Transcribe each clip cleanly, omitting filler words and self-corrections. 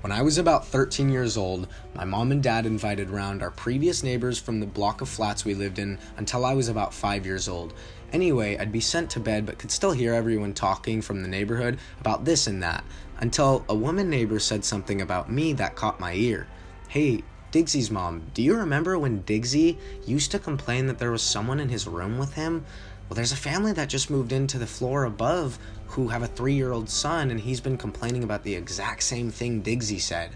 When I was about 13 years old, my mom and dad invited around our previous neighbors from the block of flats we lived in until I was about 5 years old. Anyway, I'd be sent to bed but could still hear everyone talking from the neighborhood about this and that, until a woman neighbor said something about me that caught my ear. "Hey, Diggsy's mom, do you remember when Diggsy used to complain that there was someone in his room with him? Well, there's a family that just moved into the floor above who have a 3-year-old son, and he's been complaining about the exact same thing Diggsy said."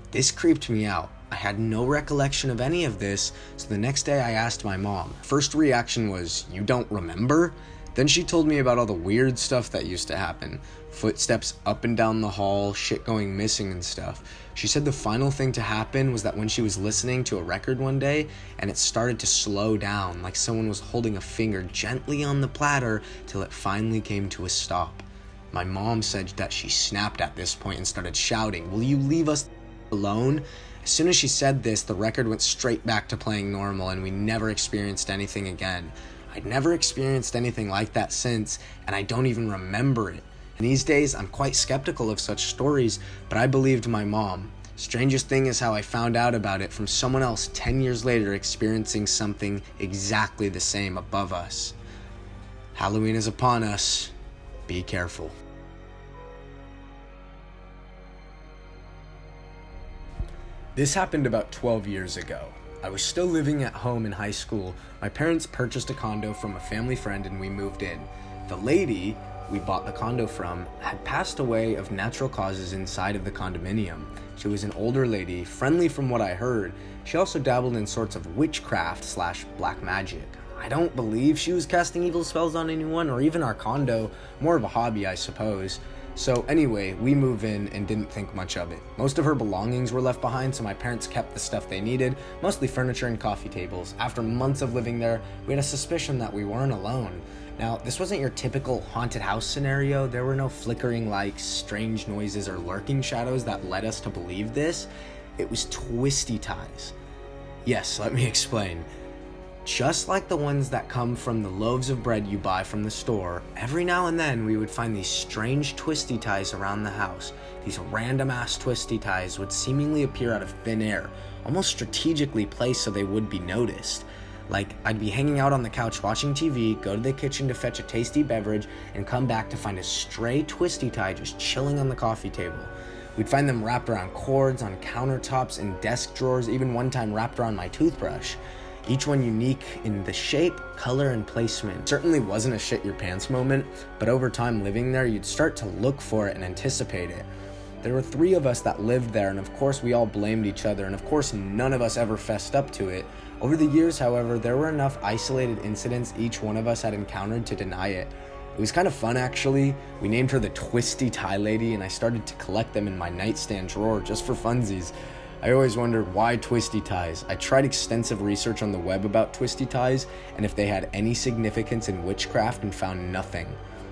This creeped me out. I had no recollection of any of this, so the next day I asked my mom. First reaction was, "You don't remember?" Then she told me about all the weird stuff that used to happen. Footsteps up and down the hall, shit going missing and stuff. She said the final thing to happen was that when she was listening to a record one day and it started to slow down, like someone was holding a finger gently on the platter till it finally came to a stop. My mom said that she snapped at this point and started shouting, "Will you leave us alone?" As soon as she said this, the record went straight back to playing normal and we never experienced anything again. I'd never experienced anything like that since, and I don't even remember it. And these days, I'm quite skeptical of such stories, but I believed my mom. Strangest thing is how I found out about it from someone else 10 years later experiencing something exactly the same above us. Halloween is upon us. Be careful. This happened about 12 years ago. I was still living at home in high school. My parents purchased a condo from a family friend and we moved in. The lady we bought the condo from had passed away of natural causes inside of the condominium. She was an older lady, friendly from what I heard. She also dabbled in sorts of witchcraft / black magic. I don't believe she was casting evil spells on anyone or even our condo, more of a hobby I suppose. So anyway, we moved in and didn't think much of it. Most of her belongings were left behind, so my parents kept the stuff they needed, mostly furniture and coffee tables. After months of living there, we had a suspicion that we weren't alone. Now, this wasn't your typical haunted house scenario. There were no flickering lights, strange noises, or lurking shadows that led us to believe this. It was twisty ties. Yes, let me explain. Just like the ones that come from the loaves of bread you buy from the store, every now and then we would find these strange twisty ties around the house. These random ass twisty ties would seemingly appear out of thin air, almost strategically placed so they would be noticed. Like, I'd be hanging out on the couch watching TV, go to the kitchen to fetch a tasty beverage, and come back to find a stray twisty tie just chilling on the coffee table. We'd find them wrapped around cords, on countertops, in desk drawers, even one time wrapped around my toothbrush. Each one unique in the shape, color, and placement. It certainly wasn't a shit your pants moment, but over time living there, you'd start to look for it and anticipate it. There were 3 of us that lived there, and of course we all blamed each other, and of course none of us ever fessed up to it. Over the years, however, there were enough isolated incidents each one of us had encountered to deny it. It was kind of fun actually. We named her the Twisty Tie Lady, and I started to collect them in my nightstand drawer just for funsies. I always wondered why twisty ties. I tried extensive research on the web about twisty ties and if they had any significance in witchcraft and found nothing.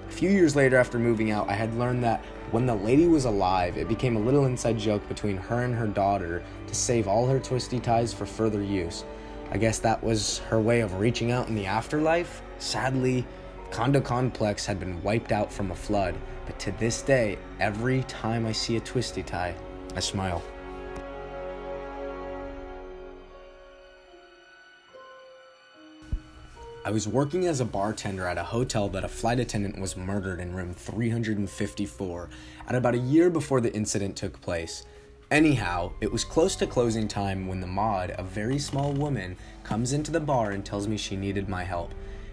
A few years later after moving out, I had learned that when the lady was alive, it became a little inside joke between her and her daughter to save all her twisty ties for further use. I guess that was her way of reaching out in the afterlife. Sadly, the condo complex had been wiped out from a flood, but to this day, every time I see a twisty tie, I smile. I was working as a bartender at a hotel that a flight attendant was murdered in room 354 at about a year before the incident took place. Anyhow, it was close to closing time when the Maud, a very small woman, comes into the bar and tells me she needed my help.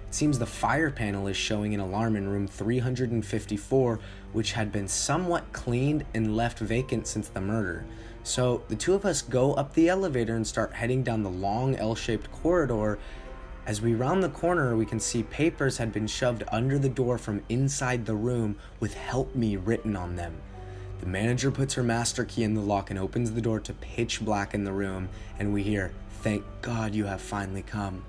It seems the fire panel is showing an alarm in room 354, which had been somewhat cleaned and left vacant since the murder. So the 2 of us go up the elevator and start heading down the long L-shaped corridor. As we round the corner, we can see papers had been shoved under the door from inside the room with "Help Me" written on them. The manager puts her master key in the lock and opens the door to pitch black in the room, and we hear, "Thank God you have finally come."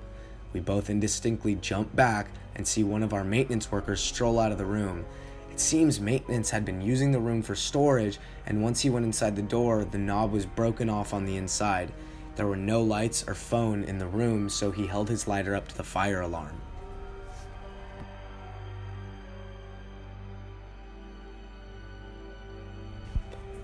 We both indistinctly jump back and see one of our maintenance workers stroll out of the room. It seems maintenance had been using the room for storage, and once he went inside the door, the knob was broken off on the inside. There were no lights or phone in the room, so he held his lighter up to the fire alarm.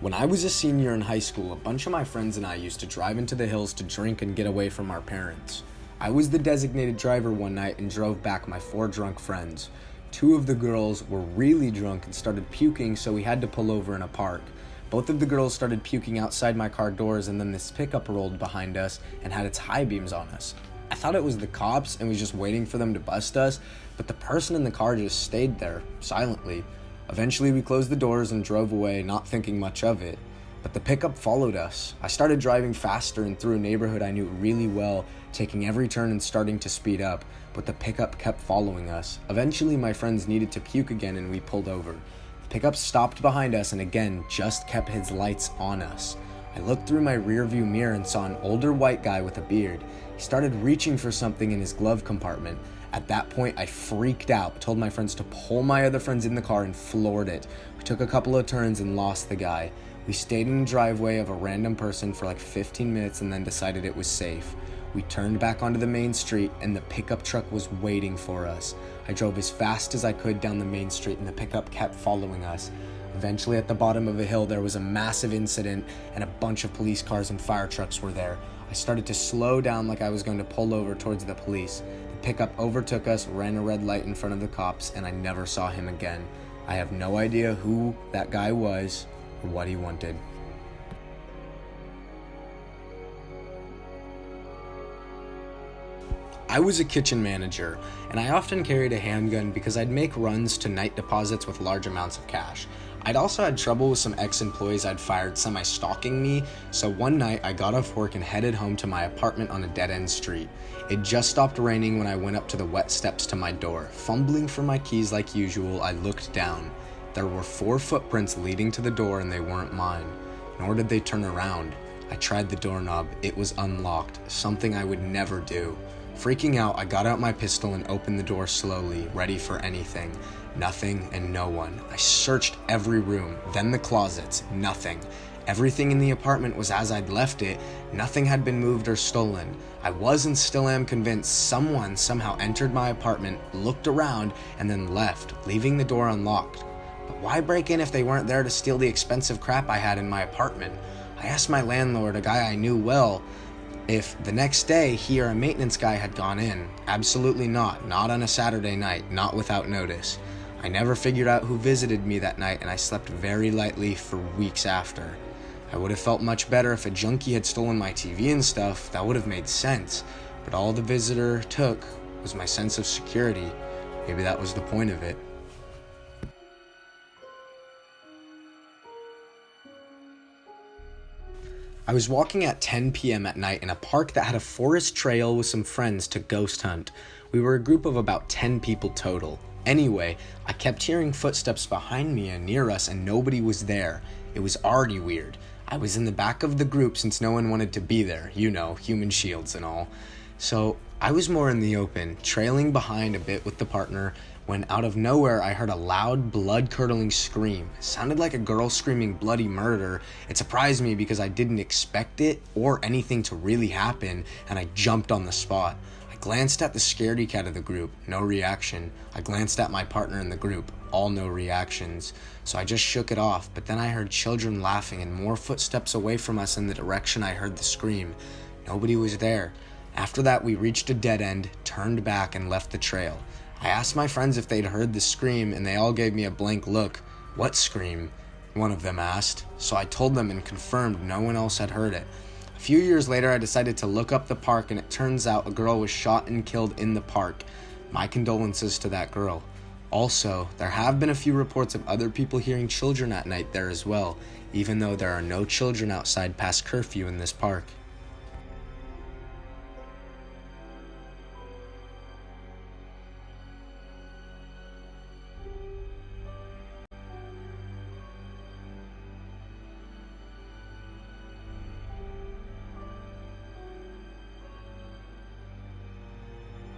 When I was a senior in high school, a bunch of my friends and I used to drive into the hills to drink and get away from our parents. I was the designated driver one night and drove back my 4 drunk friends. 2 of the girls were really drunk and started puking, so we had to pull over in a park. Both of the girls started puking outside my car doors, and then this pickup rolled behind us and had its high beams on us. I thought it was the cops and was just waiting for them to bust us, but the person in the car just stayed there, silently. Eventually we closed the doors and drove away, not thinking much of it. But the pickup followed us. I started driving faster and through a neighborhood I knew really well, taking every turn and starting to speed up, but the pickup kept following us. Eventually my friends needed to puke again and we pulled over. The pickup stopped behind us and again just kept his lights on us. I looked through my rearview mirror and saw an older white guy with a beard. He started reaching for something in his glove compartment. At that point, I freaked out, told my friends to pull my other friends in the car and floored it. We took a couple of turns and lost the guy. We stayed in the driveway of a random person for like 15 minutes and then decided it was safe. We turned back onto the main street and the pickup truck was waiting for us. I drove as fast as I could down the main street and the pickup kept following us. Eventually at the bottom of a hill there was a massive incident and a bunch of police cars and fire trucks were there. I started to slow down like I was going to pull over towards the police. The pickup overtook us, ran a red light in front of the cops, and I never saw him again. I have no idea who that guy was or what he wanted. I was a kitchen manager, and I often carried a handgun because I'd make runs to night deposits with large amounts of cash. I'd also had trouble with some ex-employees I'd fired semi-stalking me, so one night I got off work and headed home to my apartment on a dead-end street. It just stopped raining when I went up to the wet steps to my door. Fumbling for my keys like usual, I looked down. There were 4 footprints leading to the door and they weren't mine, nor did they turn around. I tried the doorknob. It was unlocked, something I would never do. Freaking out, I got out my pistol and opened the door slowly, ready for anything. Nothing and no one. I searched every room, then the closets. Nothing. Everything in the apartment was as I'd left it. Nothing had been moved or stolen. I was and still am convinced someone somehow entered my apartment, looked around, and then left, leaving the door unlocked. But why break in if they weren't there to steal the expensive crap I had in my apartment? I asked my landlord, a guy I knew well, if the next day he or a maintenance guy had gone in. Absolutely not on a Saturday night, not without notice. I never figured out who visited me that night and I slept very lightly for weeks after. I would have felt much better if a junkie had stolen my TV and stuff. That would have made sense, but all the visitor took was my sense of security. Maybe that was the point of it. I was walking at 10 p.m. at night in a park that had a forest trail with some friends to ghost hunt. We were a group of about 10 people total. Anyway, I kept hearing footsteps behind me and near us and nobody was there. It was already weird. I was in the back of the group since no one wanted to be there, you know, human shields and all. So I was more in the open, trailing behind a bit with the partner, when out of nowhere I heard a loud, blood-curdling scream. It sounded like a girl screaming bloody murder. It surprised me because I didn't expect it or anything to really happen, and I jumped on the spot. I glanced at the scaredy cat of the group, no reaction. I glanced at my partner in the group, all no reactions. So I just shook it off, but then I heard children laughing and more footsteps away from us in the direction I heard the scream. Nobody was there. After that, we reached a dead end, turned back, and left the trail. I asked my friends if they'd heard the scream, and they all gave me a blank look. "What scream?" one of them asked. So I told them and confirmed no one else had heard it. A few years later, I decided to look up the park, and it turns out a girl was shot and killed in the park. My condolences to that girl. Also, there have been a few reports of other people hearing children at night there as well, even though there are no children outside past curfew in this park.